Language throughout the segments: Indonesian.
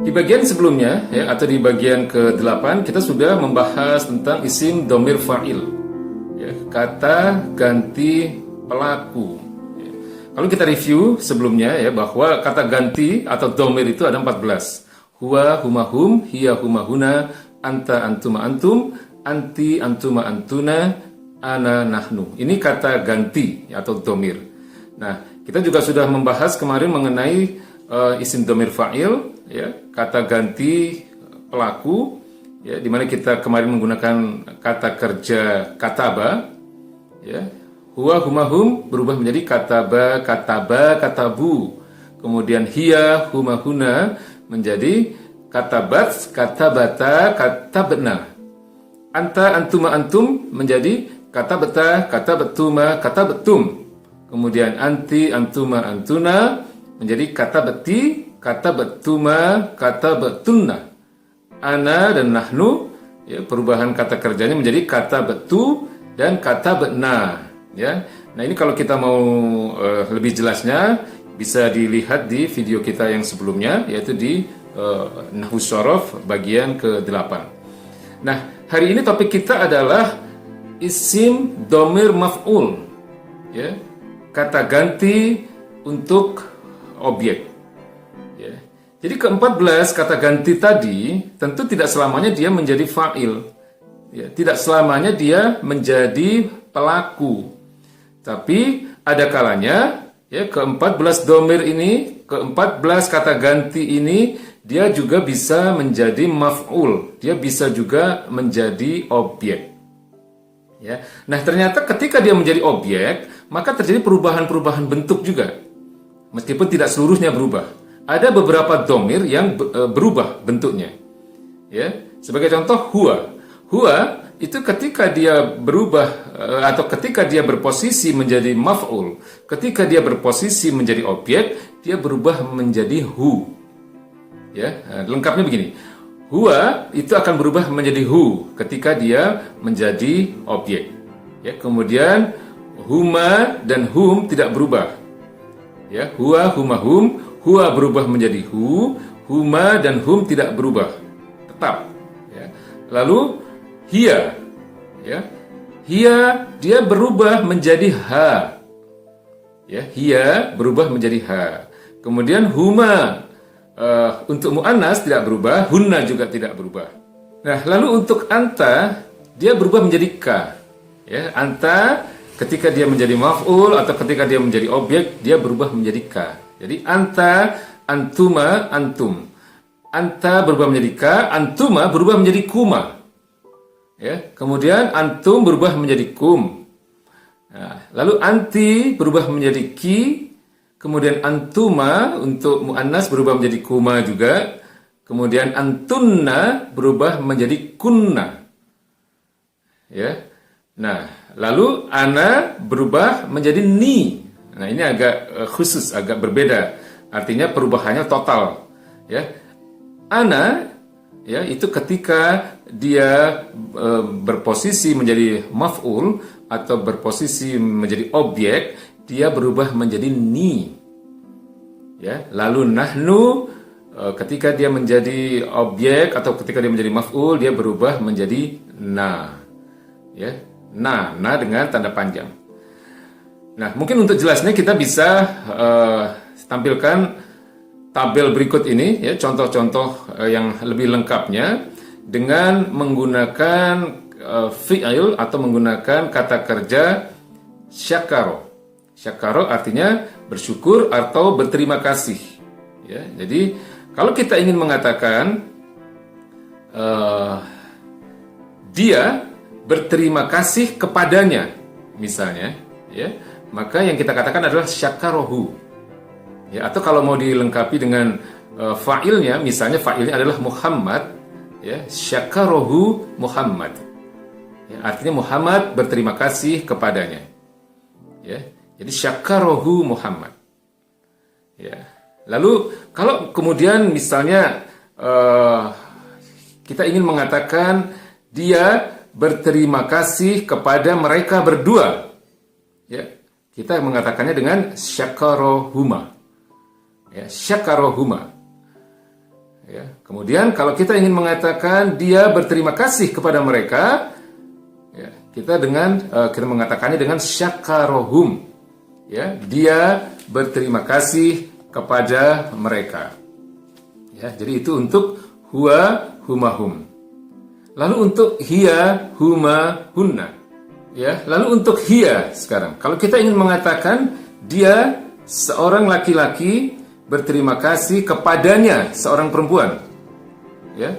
Di bagian sebelumnya, ya, atau di bagian ke-8, kita sudah membahas tentang isim domir fa'il, ya, kata ganti pelaku. Ya. Kalau kita review sebelumnya, ya, bahwa kata ganti atau domir itu ada 14. Huwa, huma, hum, hiya, huma, huna, anta, antuma, antum, anti, antuma, antuna, ana, nahnu. Ini kata ganti atau domir. Nah, kita juga sudah membahas kemarin mengenai isim domir fa'il, ya, kata ganti pelaku, ya, dimana kita kemarin menggunakan kata kerja kataba, ya, huwa, huma, hum berubah menjadi kataba, kataba, katabu, kemudian hiya, huma, huna menjadi katabat, katabata, katabna, anta, antuma, antum menjadi katabata, katabatuma, katabetum, kemudian anti, antuma, antuna menjadi kata beti, kata betuma, kata betunna. Ana dan nahnu, ya, perubahan kata kerjanya menjadi kata betu dan kata betna. Ya. Nah, ini kalau kita mau lebih jelasnya bisa dilihat di video kita yang sebelumnya, yaitu di Nahwu Shorof bagian ke-8. Nah, hari ini topik kita adalah isim domir maf'ul, ya, kata ganti untuk objek. Ya. Jadi ke-14 kata ganti tadi tentu tidak selamanya dia menjadi fa'il. Ya, tidak selamanya dia menjadi pelaku. Tapi ada kalanya, ya, ke-14 domir ini, ke-14 kata ganti ini dia juga bisa menjadi maf'ul. Dia bisa juga menjadi objek. Ya. Nah, ternyata ketika dia menjadi objek, maka terjadi perubahan-perubahan bentuk juga. Meskipun tidak seluruhnya berubah. Ada beberapa domir yang berubah bentuknya. Ya, sebagai contoh huwa. Huwa itu ketika dia berubah atau ketika dia berposisi menjadi maf'ul, ketika dia berposisi menjadi objek, dia berubah menjadi hu. Ya, lengkapnya begini. Huwa itu akan berubah menjadi hu ketika dia menjadi objek. Ya, kemudian huma dan hum tidak berubah. Ya, huwa, huma, hum, huwa berubah menjadi hu, huma dan hum tidak berubah, tetap. Ya. Lalu hiya, ya, hiya dia berubah menjadi ha. Ya, hiya berubah menjadi ha. Kemudian huma untuk mu'annas tidak berubah, hunna juga tidak berubah. Nah, lalu untuk anta dia berubah menjadi ka. Ya, anta ketika dia menjadi maf'ul atau ketika dia menjadi objek, dia berubah menjadi ka. Jadi anta, antuma, antum. Anta berubah menjadi ka, antuma berubah menjadi kuma. Ya, kemudian antum berubah menjadi kum. Nah, lalu anti berubah menjadi ki, kemudian antuma untuk muannas berubah menjadi kuma juga. Kemudian antunna berubah menjadi kunna. Ya. Nah, lalu ana berubah menjadi ni. Nah, ini agak khusus, agak berbeda. Artinya perubahannya total. Ya, ana, ya, itu ketika dia berposisi menjadi maf'ul atau berposisi menjadi objek, dia berubah menjadi ni. Ya, lalu nahnu ketika dia menjadi objek atau ketika dia menjadi maf'ul, dia berubah menjadi na. Ya. Na dengan tanda panjang. Nah, mungkin untuk jelasnya kita bisa tampilkan tabel berikut ini, ya, contoh-contoh yang lebih lengkapnya dengan menggunakan fi'il atau menggunakan kata kerja syakaro. Syakaro artinya bersyukur atau berterima kasih. Ya, jadi kalau kita ingin mengatakan dia berterima kasih kepadanya, misalnya, ya, maka yang kita katakan adalah syakarohu. Ya, atau kalau mau dilengkapi dengan fa'ilnya, misalnya fa'ilnya adalah Muhammad, ya, syakarohu Muhammad. Ya, artinya Muhammad berterima kasih kepadanya. Ya, jadi syakarohu Muhammad. Ya. Lalu kalau kemudian misalnya kita ingin mengatakan dia berterima kasih kepada mereka berdua, ya, kita mengatakannya dengan syakarohuma. Ya, syakarohuma. Ya. Kemudian kalau kita ingin mengatakan dia berterima kasih kepada mereka, ya, kita mengatakannya dengan syakarohum. Ya, dia berterima kasih kepada mereka. Ya, jadi itu untuk huwa, huma, hum. Lalu untuk hiya, huma, hunna. Ya, lalu untuk hiya sekarang. Kalau kita ingin mengatakan dia seorang laki-laki berterima kasih kepadanya seorang perempuan. Ya.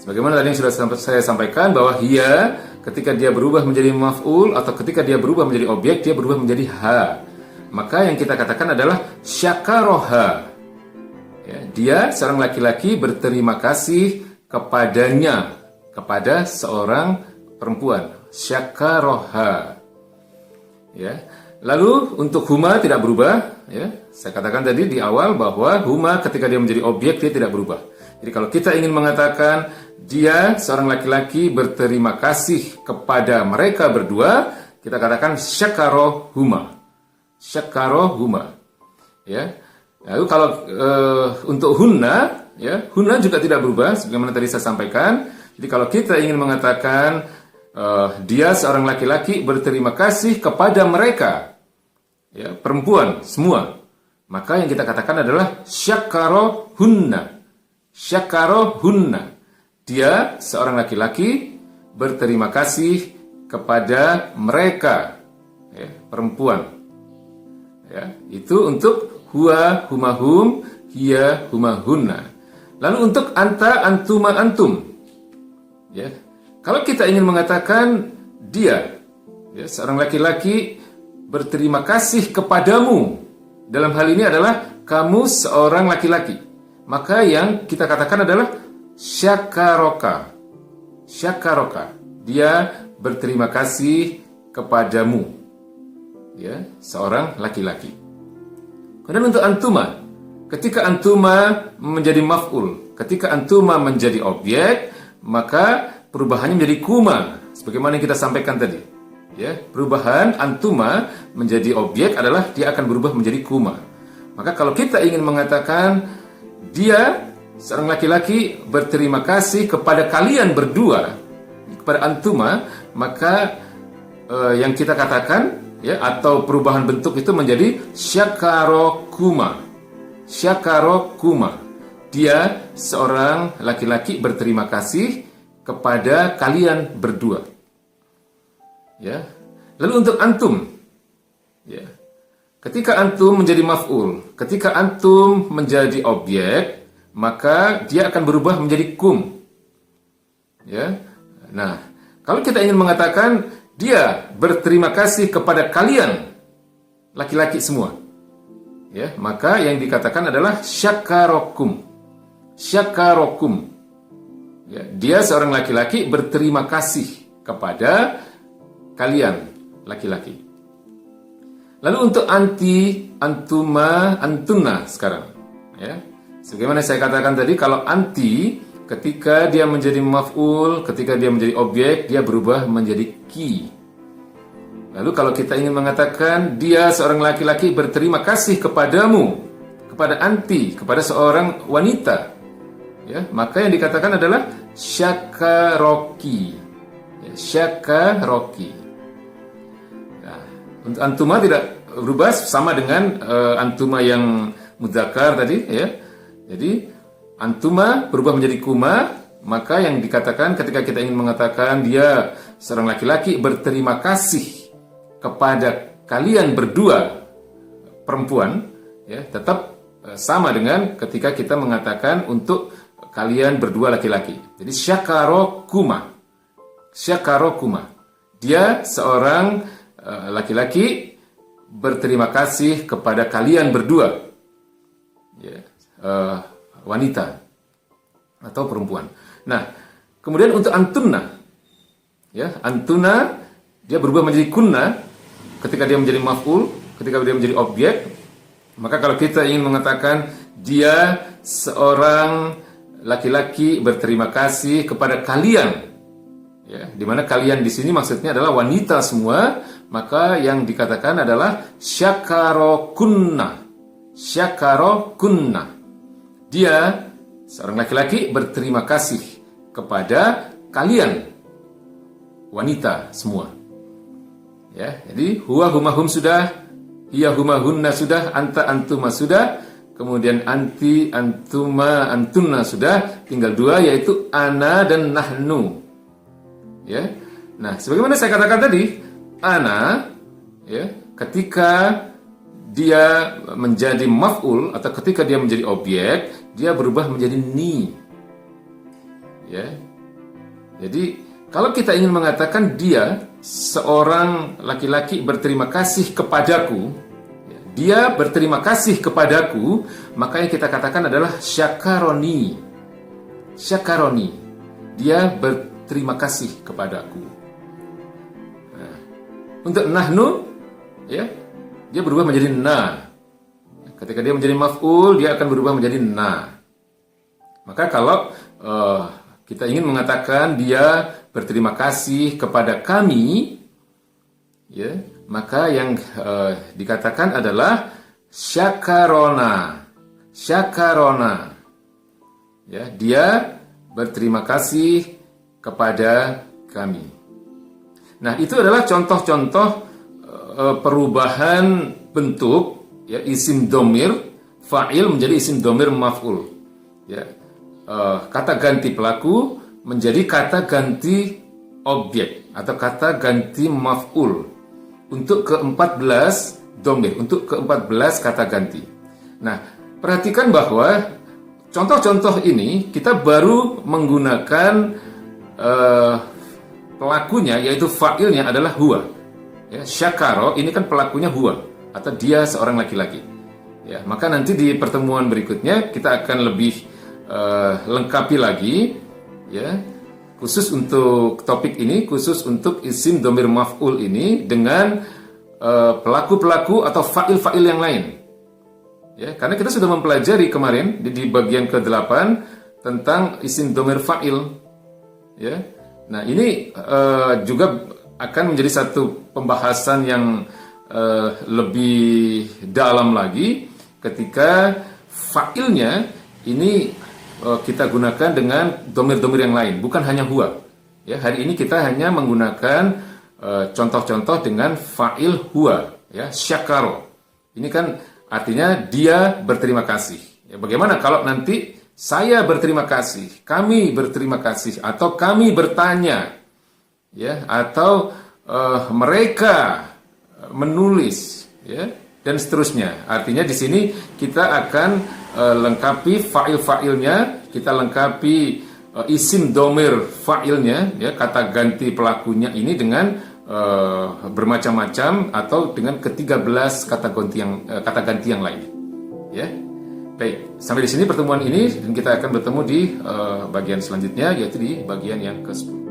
Sebagaimana tadi yang sudah saya sampaikan bahwa hiya ketika dia berubah menjadi maf'ul atau ketika dia berubah menjadi objek, dia berubah menjadi ha. Maka yang kita katakan adalah syakaroha. Ya, dia seorang laki-laki berterima kasih kepadanya, kepada seorang perempuan. Syakaroha. Ya. Lalu untuk huma tidak berubah, ya. Saya katakan tadi di awal bahwa huma ketika dia menjadi objek dia tidak berubah. Jadi kalau kita ingin mengatakan dia seorang laki-laki berterima kasih kepada mereka berdua, kita katakan syakarohuma. Syakarohuma. Ya. Lalu kalau untuk hunna, ya, hunna juga tidak berubah sebagaimana tadi saya sampaikan. Jadi kalau kita ingin mengatakan dia seorang laki-laki berterima kasih kepada mereka, ya, perempuan semua, maka yang kita katakan adalah syakarohunna. Syakarohunna. Dia seorang laki-laki berterima kasih kepada mereka, ya, perempuan. Ya, itu untuk huwa, humahum, hiya, humahunna. Lalu untuk anta, antuma, antum. Ya, kalau kita ingin mengatakan dia, ya, seorang laki-laki berterima kasih kepadamu, dalam hal ini adalah kamu seorang laki-laki, maka yang kita katakan adalah syakaroka. Syakaroka. Dia berterima kasih kepadamu, ya, seorang laki-laki. Kemudian untuk antuma, ketika antuma menjadi maf'ul, ketika antuma menjadi objek, maka perubahannya menjadi kuma, sebagaimana yang kita sampaikan tadi. Ya, perubahan antuma menjadi objek adalah dia akan berubah menjadi kuma. Maka kalau kita ingin mengatakan dia seorang laki-laki berterima kasih kepada kalian berdua, kepada antuma, maka yang kita katakan, ya, atau perubahan bentuk itu menjadi syakarokuma. Syakarokuma. Dia seorang laki-laki berterima kasih kepada kalian berdua. Ya. Lalu untuk antum, ya. Ketika antum menjadi maf'ul, ketika antum menjadi objek, maka dia akan berubah menjadi kum. Ya. Nah, kalau kita ingin mengatakan dia berterima kasih kepada kalian laki-laki semua, ya, maka yang dikatakan adalah syakarokum. Syakarokum. Ya, dia seorang laki-laki berterima kasih kepada kalian laki-laki. Lalu untuk anti, antuma, antuna sekarang, ya. Sebagaimana saya katakan tadi, kalau anti ketika dia menjadi maf'ul, ketika dia menjadi objek, dia berubah menjadi ki. Lalu kalau kita ingin mengatakan dia seorang laki-laki berterima kasih kepadamu, kepada anti, kepada seorang wanita, ya, maka yang dikatakan adalah syakaroki. Ya, syakaroki. Nah, untuk antuma tidak berubah, sama dengan antuma yang mudzakkar tadi, ya. Jadi antuma berubah menjadi kuma, maka yang dikatakan ketika kita ingin mengatakan dia seorang laki-laki berterima kasih kepada kalian berdua perempuan, ya, tetap sama dengan ketika kita mengatakan untuk kalian berdua laki-laki. Jadi syakarokuma. Syakarokuma. Dia seorang laki-laki berterima kasih kepada kalian berdua, ya, wanita atau perempuan. Nah, kemudian untuk antuna, ya, antuna dia berubah menjadi kunna ketika dia menjadi maf'ul, ketika dia menjadi objek. Maka kalau kita ingin mengatakan dia seorang laki-laki berterima kasih kepada kalian, ya, di mana kalian di sini maksudnya adalah wanita semua, maka yang dikatakan adalah syakarokunna. Syakarokunna. Dia seorang laki-laki berterima kasih kepada kalian wanita semua. Ya, jadi huwa huma hum sudah, hiya huma hunna sudah, anta antuma sudah, kemudian anti antuma antunna sudah, tinggal dua yaitu ana dan nahnu. Ya. Nah, sebagaimana saya katakan tadi, ana ya, ketika dia menjadi maf'ul atau ketika dia menjadi objek, dia berubah menjadi ni. Ya. Jadi, kalau kita ingin mengatakan dia seorang laki-laki berterima kasih kepadaku, ya, dia berterima kasih kepadaku, maka yang kita katakan adalah syakaroni. Syakaroni. Dia berterima kasih kepadaku. Nah, untuk nahnu, ya, dia berubah menjadi na. Ketika dia menjadi maf'ul, dia akan berubah menjadi na. Maka kalau kita ingin mengatakan dia berterima kasih kepada kami, ya, maka yang dikatakan adalah syakarona. Syakarona. Ya, dia berterima kasih kepada kami. Nah, itu adalah contoh-contoh perubahan bentuk, ya, isim domir fa'il menjadi isim domir maf'ul. Ya, kata ganti pelaku menjadi kata ganti objek atau kata ganti maf'ul untuk ke-14 domir, untuk ke-14 kata ganti. Nah, perhatikan bahwa contoh-contoh ini kita baru menggunakan pelakunya, yaitu fa'ilnya adalah huwa. Ya, syakaro ini kan pelakunya huwa atau dia seorang laki-laki. Ya, maka nanti di pertemuan berikutnya kita akan lebih lengkapi lagi, ya, khusus untuk topik ini, khusus untuk isim domir maf'ul ini dengan pelaku-pelaku atau fa'il-fa'il yang lain. Ya, karena kita sudah mempelajari kemarin di bagian ke-8 tentang isim domir fa'il. Ya, nah ini juga akan menjadi satu pembahasan yang lebih dalam lagi ketika fa'ilnya ini kita gunakan dengan domir-domir yang lain, bukan hanya huwa. Ya, hari ini kita hanya menggunakan contoh-contoh dengan fa'il huwa, ya, syakaro. Ini kan artinya dia berterima kasih. Ya, bagaimana kalau nanti saya berterima kasih, kami berterima kasih, atau kami bertanya, ya, atau mereka menulis, ya, dan seterusnya. Artinya di sini kita akan lengkapi fa'il-fa'ilnya, kita lengkapi isim domir fa'ilnya, ya, kata ganti pelakunya ini dengan bermacam-macam atau dengan ke-13 kata ganti yang lain. Ya. Baik, sampai di sini pertemuan ini dan kita akan bertemu di bagian selanjutnya, yaitu di bagian yang ke-10.